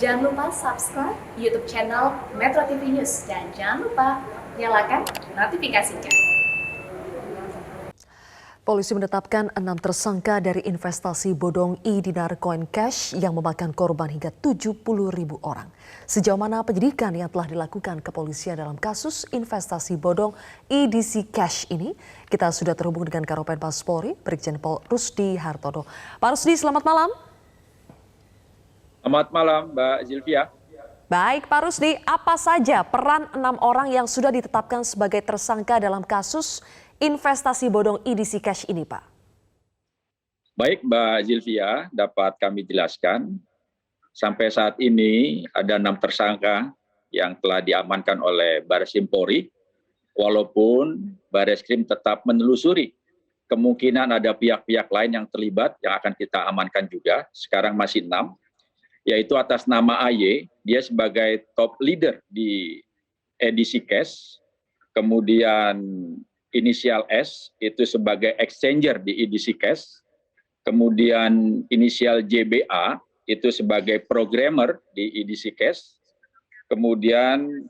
Jangan lupa subscribe YouTube channel Metro TV News dan jangan lupa nyalakan notifikasinya. Polisi menetapkan 6 tersangka dari investasi bodong e-dinar coin cash yang memakan korban hingga 70.000 orang. Sejauh mana penyidikan yang telah dilakukan kepolisian dalam kasus investasi bodong EDC Cash ini? Kita sudah terhubung dengan Karopenmas Polri, Brigjen Pol Rusdi Hartono. Pak Rusdi, selamat malam. Selamat malam, Mbak Zilvia. Baik, Pak Rusdi, apa saja peran 6 orang yang sudah ditetapkan sebagai tersangka dalam kasus investasi bodong EDC Cash ini, Pak? Baik, Mbak Zilvia, dapat kami jelaskan. Sampai saat ini ada 6 tersangka yang telah diamankan oleh Barreskrim Polri, walaupun Barreskrim tetap menelusuri kemungkinan ada pihak-pihak lain yang terlibat yang akan kita amankan juga. Sekarang masih 6, yaitu atas nama AY, dia sebagai top leader di EDC Cash, kemudian inisial S itu sebagai exchanger di EDC Cash, kemudian inisial JBA itu sebagai programmer di EDC Cash, kemudian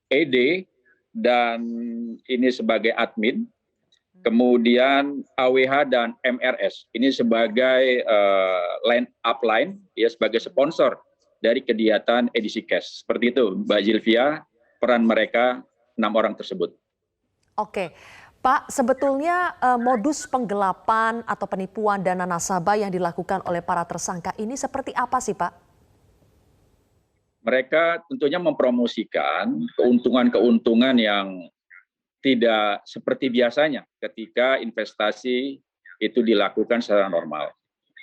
ED dan ini sebagai admin, kemudian AWH dan MRS ini sebagai line upline, ya, sebagai sponsor dari kegiatan EDC Cash. Seperti itu, Mbak Zilvia, peran mereka 6 orang tersebut. Oke, Pak, sebetulnya modus penggelapan atau penipuan dana nasabah yang dilakukan oleh para tersangka ini seperti apa sih, Pak? Mereka tentunya mempromosikan keuntungan-keuntungan yang tidak seperti biasanya ketika investasi itu dilakukan secara normal.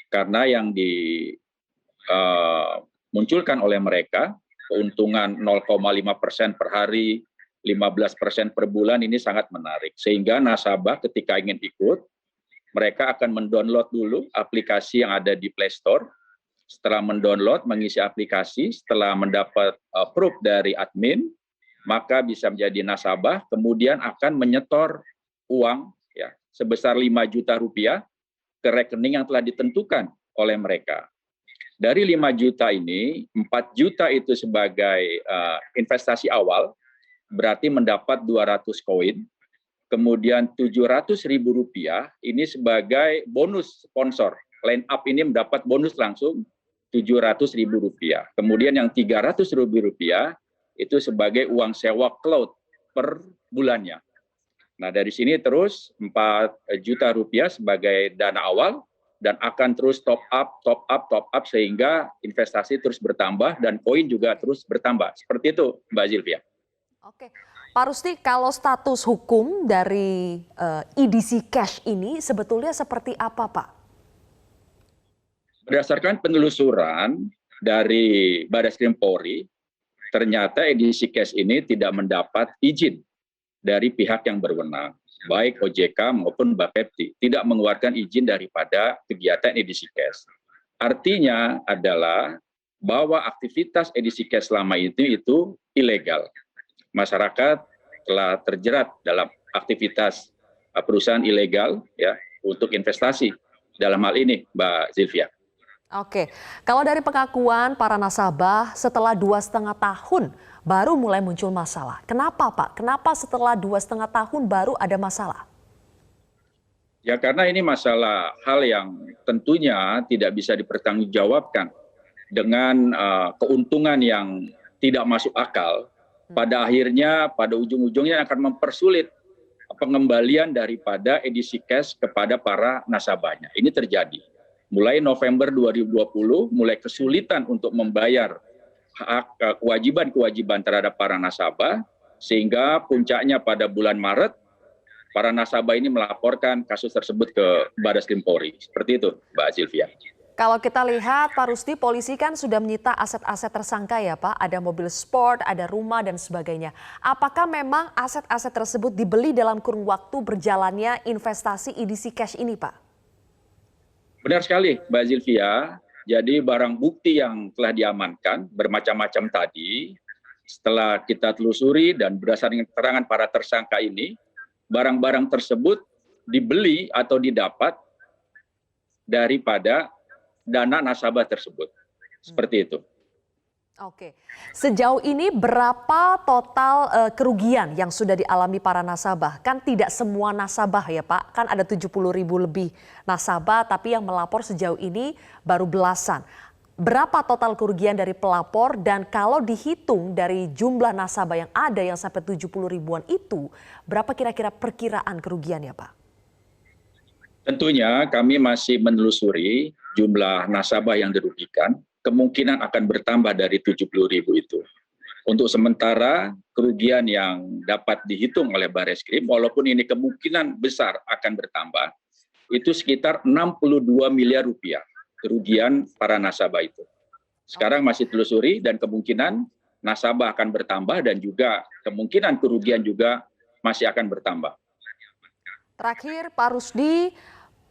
Karena yang dimunculkan oleh mereka, keuntungan 0,5% per hari, 15% per bulan ini sangat menarik. Sehingga nasabah ketika ingin ikut, mereka akan mendownload dulu aplikasi yang ada di Play Store. Setelah mendownload, mengisi aplikasi, setelah mendapat approve dari admin, maka bisa menjadi nasabah, kemudian akan menyetor uang ya sebesar 5 juta rupiah ke rekening yang telah ditentukan oleh mereka. Dari 5 juta ini, 4 juta itu sebagai investasi awal, berarti mendapat 200 koin, kemudian 700.000 rupiah ini sebagai bonus sponsor. Line up ini mendapat bonus langsung 700.000 rupiah. Kemudian yang 300.000 rupiah itu sebagai uang sewa cloud per bulannya. Nah, dari sini terus 4 juta rupiah sebagai dana awal dan akan terus top up sehingga investasi terus bertambah dan koin juga terus bertambah. Seperti itu, Mbak Zilvia. Oke, Pak Rusdi, kalau status hukum dari EDC Cash ini sebetulnya seperti apa, Pak? Berdasarkan penelusuran dari Barreskrim Polri, ternyata EDC Cash ini tidak mendapat izin dari pihak yang berwenang, baik OJK maupun Bapepti, tidak mengeluarkan izin daripada kegiatan EDC Cash. Artinya adalah bahwa aktivitas EDC Cash selama itu ilegal. Masyarakat telah terjerat dalam aktivitas perusahaan ilegal ya untuk investasi dalam hal ini, Mbak Zilvia. Oke, kalau dari pengakuan para nasabah setelah 2,5 tahun baru mulai muncul masalah. Kenapa, Pak? Kenapa setelah 2,5 tahun baru ada masalah? Ya karena ini masalah hal yang tentunya tidak bisa dipertanggungjawabkan dengan keuntungan yang tidak masuk akal. Pada akhirnya, pada ujung-ujungnya akan mempersulit pengembalian daripada EDC Cash kepada para nasabahnya. Ini terjadi. Mulai November 2020, mulai kesulitan untuk membayar hak kewajiban-kewajiban terhadap para nasabah, sehingga puncaknya pada bulan Maret, para nasabah ini melaporkan kasus tersebut ke Barreskrim Polri. Seperti itu, Mbak Zilvia. Kalau kita lihat, Pak Rusdi, polisi kan sudah menyita aset-aset tersangka ya, Pak. Ada mobil sport, ada rumah, dan sebagainya. Apakah memang aset-aset tersebut dibeli dalam kurun waktu berjalannya investasi EDC Cash ini, Pak? Benar sekali, Mbak Zilvia. Jadi barang bukti yang telah diamankan bermacam-macam tadi, setelah kita telusuri dan berdasarkan keterangan para tersangka ini, barang-barang tersebut dibeli atau didapat daripada dana nasabah tersebut. Seperti itu. Oke, sejauh ini berapa total kerugian yang sudah dialami para nasabah? Kan tidak semua nasabah ya Pak, kan ada 70.000 lebih nasabah tapi yang melapor sejauh ini baru belasan. Berapa total kerugian dari pelapor dan kalau dihitung dari jumlah nasabah yang ada yang sampai 70 ribuan itu, berapa kira-kira perkiraan kerugiannya Pak? Tentunya kami masih menelusuri jumlah nasabah yang dirugikan, kemungkinan akan bertambah dari 70.000 itu. Untuk sementara, kerugian yang dapat dihitung oleh Barreskrim, walaupun ini kemungkinan besar akan bertambah, itu sekitar 62 miliar rupiah kerugian para nasabah itu. Sekarang masih telusuri dan kemungkinan nasabah akan bertambah dan juga kemungkinan kerugian juga masih akan bertambah. Terakhir Pak Rusdi,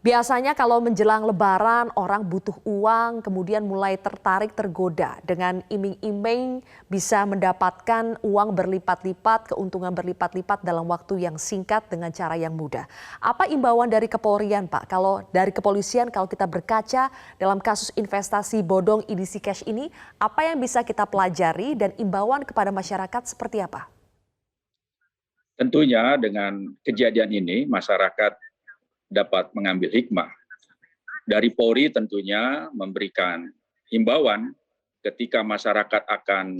biasanya kalau menjelang Lebaran orang butuh uang, kemudian mulai tertarik tergoda dengan iming-iming bisa mendapatkan uang berlipat-lipat, keuntungan berlipat-lipat dalam waktu yang singkat dengan cara yang mudah. Apa imbauan dari Kepolisian Pak? Kalau dari kepolisian, kalau kita berkaca dalam kasus investasi bodong edisi cash ini, apa yang bisa kita pelajari dan imbauan kepada masyarakat seperti apa? Tentunya dengan kejadian ini masyarakat dapat mengambil hikmah. Dari Polri tentunya memberikan himbauan ketika masyarakat akan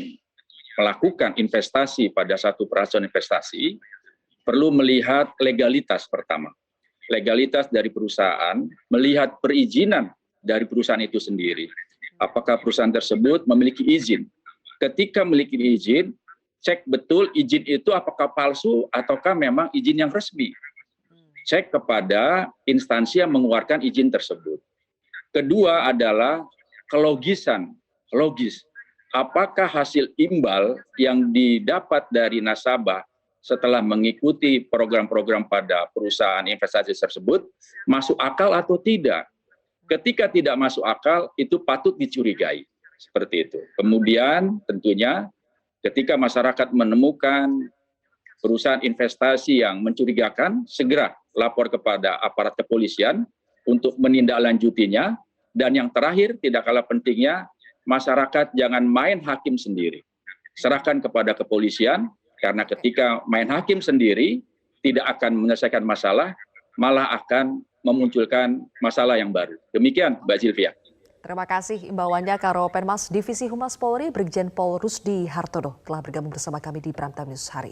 melakukan investasi pada satu perasaan investasi, perlu melihat legalitas pertama. Legalitas dari perusahaan, melihat perizinan dari perusahaan itu sendiri. Apakah perusahaan tersebut memiliki izin? Ketika memiliki izin, cek betul izin itu apakah palsu ataukah memang izin yang resmi. Cek kepada instansi yang mengeluarkan izin tersebut. Kedua adalah kelogisan, logis. Apakah hasil imbal yang didapat dari nasabah setelah mengikuti program-program pada perusahaan investasi tersebut masuk akal atau tidak? Ketika tidak masuk akal, itu patut dicurigai. Seperti itu. Kemudian tentunya ketika masyarakat menemukan perusahaan investasi yang mencurigakan, segera lapor kepada aparat kepolisian untuk menindaklanjutinya. Dan yang terakhir, tidak kalah pentingnya, masyarakat jangan main hakim sendiri. Serahkan kepada kepolisian, karena ketika main hakim sendiri, tidak akan menyelesaikan masalah, malah akan memunculkan masalah yang baru. Demikian, Mbak Sylvia. Terima kasih imbauannya Karopenmas Divisi Humas Polri, Brigjen Pol Rusdi Hartono telah bergabung bersama kami di Prime Time News hari ini.